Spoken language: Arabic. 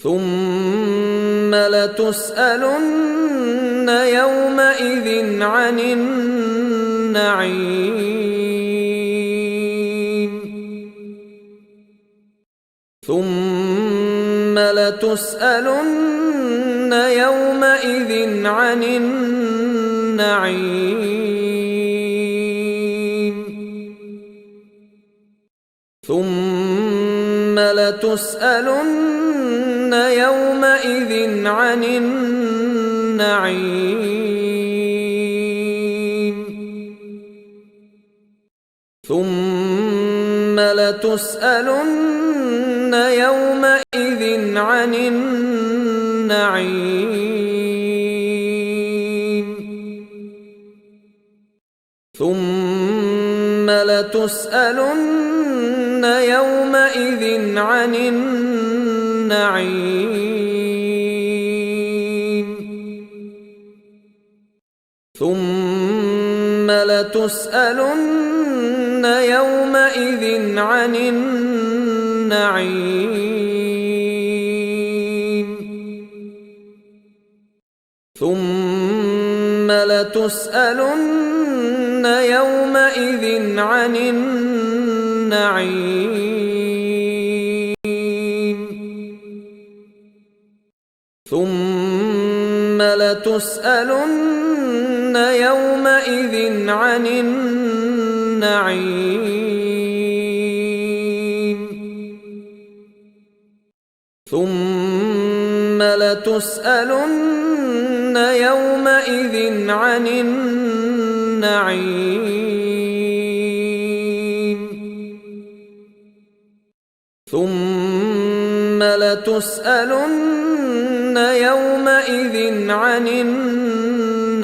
ثم لتسألن يومئذ عن النعيم ثم لتسألن يومئذ عن النعيم ثم لتسألن يومئذ عن النعيم ثم لتسألن يومئذ عن النعيم ثم لتسألن يومئذ عن النعيم ثم لتسألن يومئذ عن النعيم ثم لتسألن يومئذ عن النعيم ثم لتسألن يومئذ عن النعيم ثم لتسألن يومئذ عن النعيم ثم لتسألن يومئذ عن النعيم